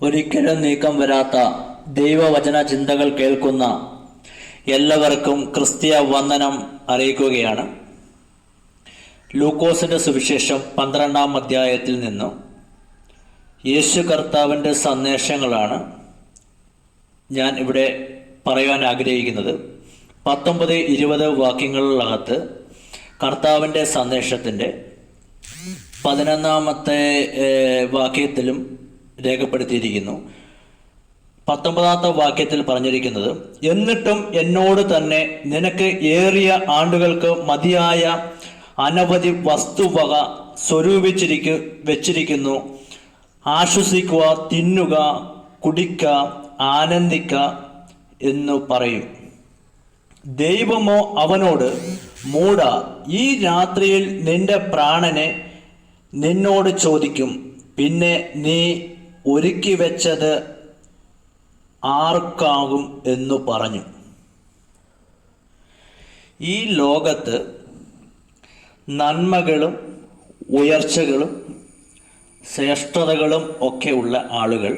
ഒരിക്കലും നീക്കം വരാത്ത ദൈവവചന ചിന്തകൾ കേൾക്കുന്ന എല്ലാവർക്കും ക്രിസ്തീയ വന്ദനം അറിയിക്കുകയാണ്. ലൂക്കോസിന്റെ സുവിശേഷം 12-ാം അധ്യായത്തിൽ നിന്നും യേശു കർത്താവിൻ്റെ സന്ദേശങ്ങളാണ് ഞാൻ ഇവിടെ പറയാൻ ആഗ്രഹിക്കുന്നത്. 19-20 വാക്യങ്ങളിലകത്ത് കർത്താവിൻ്റെ സന്ദേശത്തിൻ്റെ 11-ാമത്തെ വാക്യത്തിലും രേഖപ്പെടുത്തിയിരിക്കുന്നു. 19-ാമത്തെ വാക്യത്തിൽ പറഞ്ഞിരിക്കുന്നത്, എന്നിട്ടും എന്നോട് തന്നെ നിനക്ക് ഏറിയ ആണ്ടുകൾക്ക് മതിയായ അനവധി വസ്തുവക വെച്ചിരിക്കുന്നു. ആശ്വസിക്കുക, തിന്നുക, കുടിക്ക, ആനന്ദിക്ക എന്നു പറയും. ദൈവമോ അവനോട്, മൂഢ, ഈ രാത്രിയിൽ നിന്റെ പ്രാണനെ നിന്നോട് ചോദിക്കും. പിന്നെ നീ ഒരുക്കി വെച്ചത് ആർക്കാകും എന്നു പറഞ്ഞു. ഈ ലോകത്ത് നന്മകളും ഉയർച്ചകളും ശ്രേഷ്ഠതകളും ഒക്കെ ഉള്ള ആളുകൾ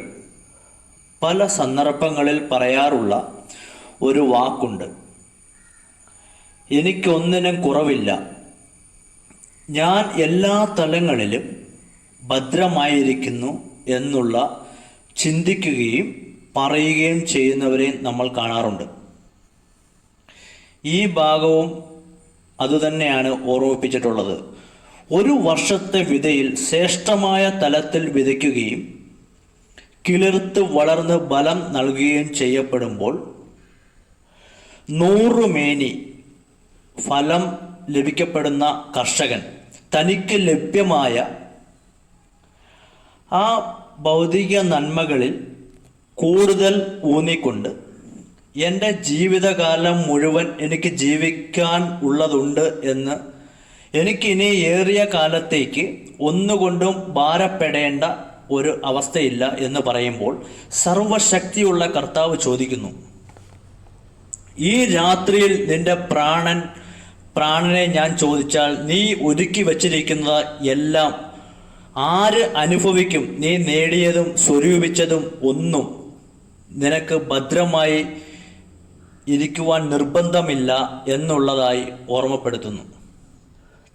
പല സന്ദർഭങ്ങളിൽ പറയാറുള്ള ഒരു വാക്കുണ്ട്, എനിക്കൊന്നിനും കുറവില്ല, ഞാൻ എല്ലാ തലങ്ങളിലും ഭദ്രമായിരിക്കുന്നു എന്നുള്ള ചിന്തിക്കുകയും പറയുകയും ചെയ്യുന്നവരെ നമ്മൾ കാണാറുണ്ട്. ഈ ഭാഗവും അതുതന്നെയാണ് ഓർമ്മിപ്പിച്ചിട്ടുള്ളത്. ഒരു വർഷത്തെ വിതയിൽ ശ്രേഷ്ഠമായ തലത്തിൽ വിതയ്ക്കുകയും കിളിർത്ത് വളർന്ന് ബലം നൽകുകയും ചെയ്യപ്പെടുമ്പോൾ 100 മേനി ഫലം ലഭിക്കപ്പെടുന്ന കർഷകൻ തനിക്ക് ലഭ്യമായ ആ ഭൗതിക നന്മകളിൽ കൂടുതൽ ഊന്നിക്കൊണ്ട് എൻ്റെ ജീവിതകാലം മുഴുവൻ എനിക്ക് ജീവിക്കാൻ ഉള്ളതുണ്ട് എന്ന്, എനിക്കിനി ഏറിയ കാലത്തേക്ക് ഒന്നുകൊണ്ടും ഭാരപ്പെടേണ്ട ഒരു അവസ്ഥയില്ല എന്ന് പറയുമ്പോൾ സർവശക്തിയുള്ള കർത്താവ് ചോദിക്കുന്നു, ഈ രാത്രിയിൽ നിന്റെ പ്രാണനെ ഞാൻ ചോദിച്ചാൽ നീ ഒരുക്കി വച്ചിരിക്കുന്നത് എല്ലാം ആര് അനുഭവിക്കും? നീ നേടിയതും സ്വരൂപിച്ചതും ഒന്നും നിനക്ക് ഭദ്രമായി ഇരിക്കുവാൻ നിർബന്ധമില്ല എന്നുള്ളതായി ഓർമ്മപ്പെടുത്തുന്നു.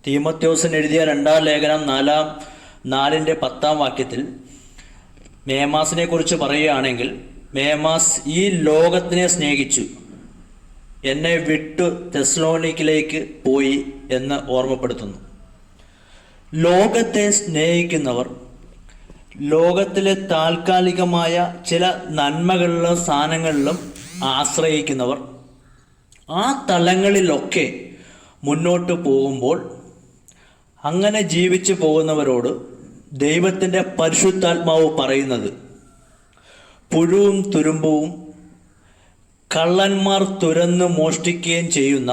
തീമോഥെയോസിന് എഴുതിയ 2-ാം ലേഖനം 4-ന്റെ 10-ാം വാക്യത്തിൽ മേമാസിനെ കുറിച്ച് പറയുകയാണെങ്കിൽ, മേമാസ് ഈ ലോകത്തിനെ സ്നേഹിച്ചു, എന്നെ വിട്ടു തെസ്സലോനിക്കയിലേക്ക് പോയി എന്ന് ഓർമ്മപ്പെടുത്തുന്നു. ലോകത്തെ സ്നേഹിക്കുന്നവർ, ലോകത്തിലെ താൽക്കാലികമായ ചില നന്മകളിലും സ്ഥാനങ്ങളിലും ആശ്രയിക്കുന്നവർ, ആ തലങ്ങളിലൊക്കെ മുന്നോട്ട് പോകുമ്പോൾ അങ്ങനെ ജീവിച്ചു പോകുന്നവരോട് ദൈവത്തിൻ്റെ പരിശുദ്ധാത്മാവ് പറയുന്നത്, പുഴുവും തുരുമ്പവും കള്ളന്മാർ തുരന്ന് മോഷ്ടിക്കുകയും ചെയ്യുന്ന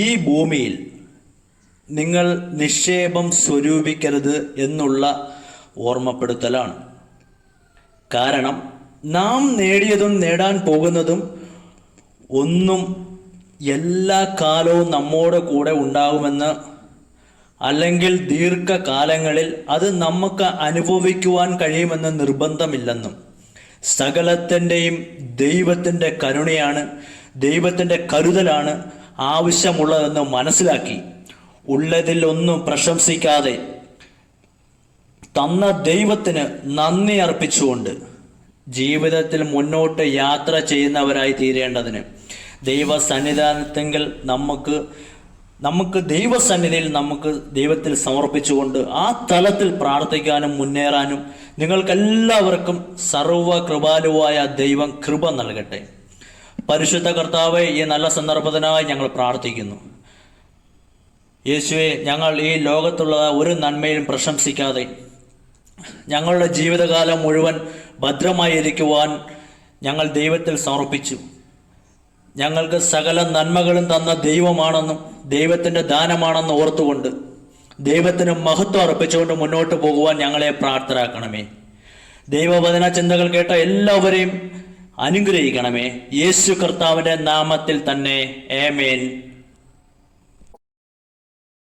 ഈ ഭൂമിയിൽ നിങ്ങൾ നിക്ഷേപം സ്വരൂപിക്കരുത് എന്നുള്ള ഓർമ്മപ്പെടുത്തലാണ്. കാരണം നാം നേടിയതും നേടാൻ പോകുന്നതും ഒന്നും എല്ലാ കാലവും നമ്മോട് കൂടെ ഉണ്ടാകുമെന്ന്, അല്ലെങ്കിൽ ദീർഘകാലങ്ങളിൽ അത് നമുക്ക് അനുഭവിക്കുവാൻ കഴിയുമെന്ന് നിർബന്ധമില്ലെന്നും, സകലത്തിൻ്റെയും ദൈവത്തിൻ്റെ കരുണയാണ്, ദൈവത്തിൻ്റെ കരുതലാണ് ആവശ്യമുള്ളതെന്ന് മനസ്സിലാക്കി ഉള്ളതിൽ ഒന്നും പ്രശംസിക്കാതെ തന്ന ദൈവത്തിന് നന്ദി അർപ്പിച്ചുകൊണ്ട് ജീവിതത്തിൽ മുന്നോട്ട് യാത്ര ചെയ്യുന്നവരായി തീരേണ്ടതിന് ദൈവസന്നിധാനത്തെങ്കിൽ നമുക്ക് ദൈവസന്നിധിയിൽ നമുക്ക് ദൈവത്തിൽ സമർപ്പിച്ചുകൊണ്ട് ആ തലത്തിൽ പ്രാർത്ഥിക്കാനും മുന്നേറാനും നിങ്ങൾക്കെല്ലാവർക്കും സർവകൃപാലുവായ ദൈവം കൃപ നൽകട്ടെ. പരിശുദ്ധ കർത്താവെ, ഈ നല്ല സന്ദർഭത്തിനായി ഞങ്ങൾ പ്രാർത്ഥിക്കുന്നു. യേശുവെ, ഞങ്ങൾ ഈ ലോകത്തുള്ള ഒരു നന്മയിലും പ്രശംസിക്കാതെ ഞങ്ങളുടെ ജീവിതകാലം മുഴുവൻ ഭദ്രമായി ഇരിക്കുവാൻ ഞങ്ങൾ ദൈവത്തിൽ സമർപ്പിച്ചു. ഞങ്ങൾക്ക് സകല നന്മകളും തന്ന ദൈവമാണെന്നും ദൈവത്തിൻ്റെ ദാനമാണെന്ന് ഓർത്തുകൊണ്ട് ദൈവത്തിന് മഹത്വം അർപ്പിച്ചുകൊണ്ട് മുന്നോട്ട് പോകുവാൻ ഞങ്ങളെ പ്രാപ്തരാക്കണമേ. ദൈവവചന ചിന്തകൾ കേട്ട എല്ലാവരെയും അനുഗ്രഹിക്കണമേ. യേശു കർത്താവിൻ്റെ നാമത്തിൽ തന്നെ ആമേൻ.